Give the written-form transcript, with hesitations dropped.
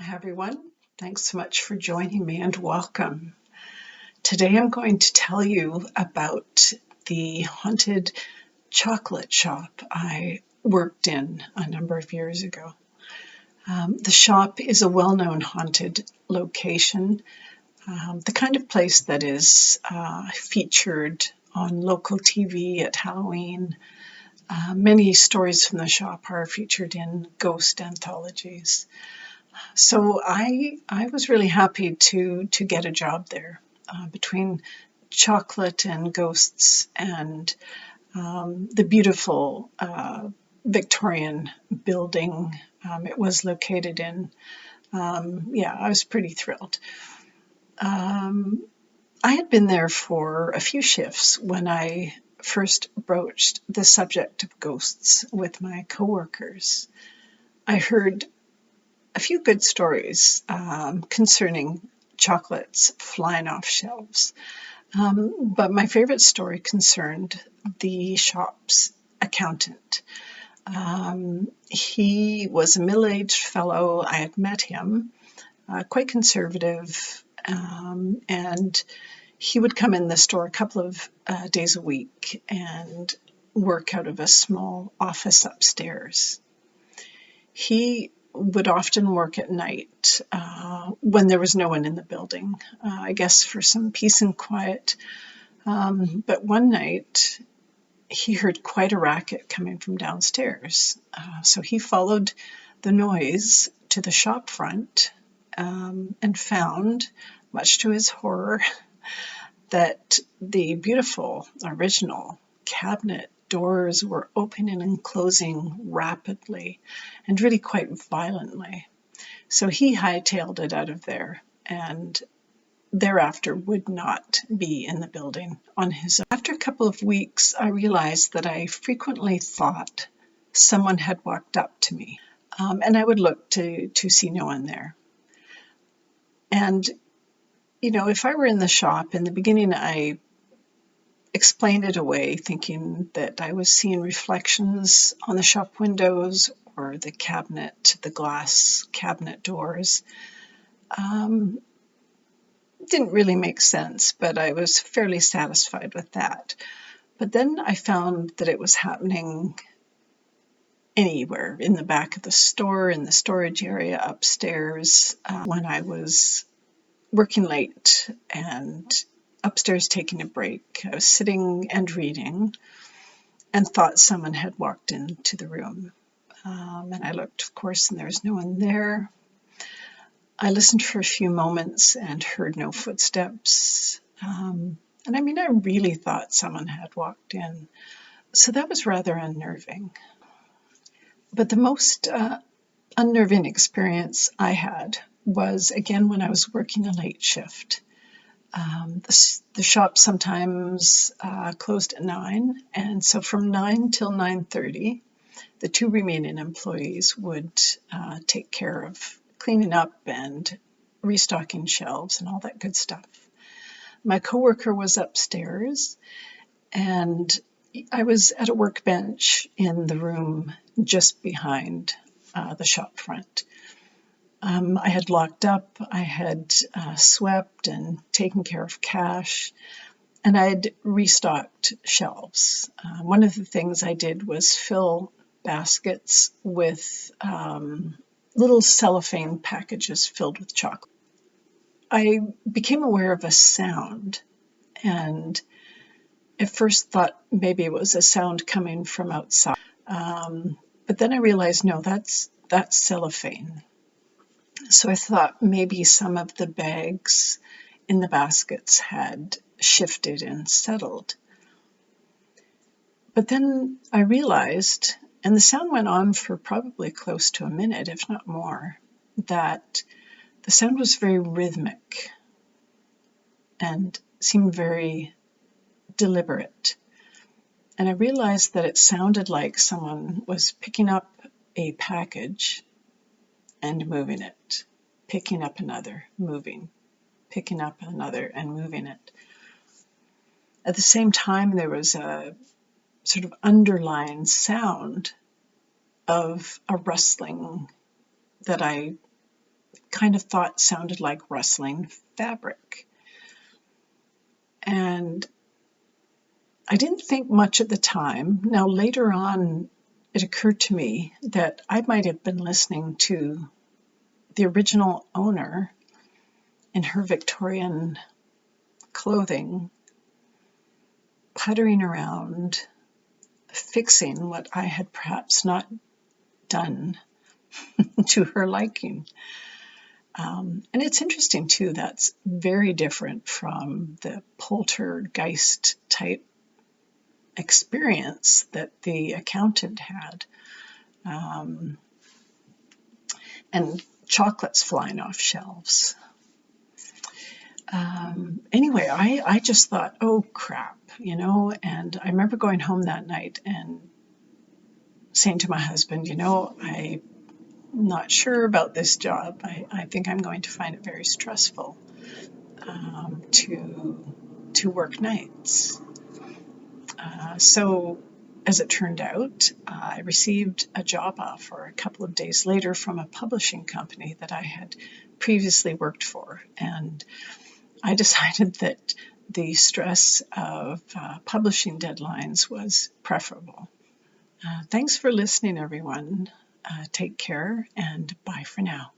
Hi everyone, thanks so much for joining me and welcome. Today I'm going to tell you about the haunted chocolate shop I worked in a number of years ago. The shop is a well-known haunted location, the kind of place that is featured on local TV at Halloween. Many stories from the shop are featured in ghost anthologies. So I was really happy to get a job there. Between chocolate and ghosts and the beautiful Victorian building it was located in, I was pretty thrilled. I had been there for a few shifts when I first broached the subject of ghosts with my coworkers. I heard a few good stories concerning chocolates flying off shelves. But my favorite story concerned the shop's accountant. He was a middle-aged fellow. I had met him, quite conservative, and he would come in the store a couple of days a week and work out of a small office upstairs. He would often work at night when there was no one in the building, I guess for some peace and quiet. But one night he heard quite a racket coming from downstairs. So he followed the noise to the shop front and found, much to his horror, that the beautiful original cabinet doors were opening and closing rapidly and really quite violently. So he hightailed it out of there and thereafter would not be in the building on his own. After a couple of weeks, I realized that I frequently thought someone had walked up to me, and I would look to see no one there. And, if I were in the shop, in the beginning I explained it away, thinking that I was seeing reflections on the shop windows or the glass cabinet doors. Didn't really make sense, but I was fairly satisfied with that. But then I found that it was happening anywhere, in the back of the store, in the storage area upstairs, when I was working late and upstairs taking a break. I was sitting and reading and thought someone had walked into the room. And I looked, of course, and there was no one there. I listened for a few moments and heard no footsteps. And I really thought someone had walked in. So that was rather unnerving. But the most unnerving experience I had was, again, when I was working a late shift. The shop sometimes closed at 9, and so from 9 till 9:30, the two remaining employees would take care of cleaning up and restocking shelves and all that good stuff. My coworker was upstairs, and I was at a workbench in the room just behind the shop front. I had locked up, I had swept and taken care of cash, and I had restocked shelves. One of the things I did was fill baskets with little cellophane packages filled with chocolate. I became aware of a sound, and at first thought maybe it was a sound coming from outside. But then I realized, no, that's cellophane. So I thought maybe some of the bags in the baskets had shifted and settled. But then I realized, and the sound went on for probably close to a minute, if not more, that the sound was very rhythmic and seemed very deliberate. And I realized that it sounded like someone was picking up a package and moving it, picking up another, moving, picking up another and moving it. At the same time, there was a sort of underlying sound of a rustling that I kind of thought sounded like rustling fabric. And I didn't think much at the time. Now, later on, it occurred to me that I might have been listening to the original owner in her Victorian clothing, puttering around, fixing what I had perhaps not done to her liking. And it's interesting, too, that's very different from the poltergeist type experience that the accountant had. And chocolates flying off shelves. Anyway, I just thought, oh crap, and I remember going home that night and saying to my husband, I'm not sure about this job. I think I'm going to find it very stressful to work nights. So as it turned out, I received a job offer a couple of days later from a publishing company that I had previously worked for. And I decided that the stress of publishing deadlines was preferable. Thanks for listening, everyone. Take care, and bye for now.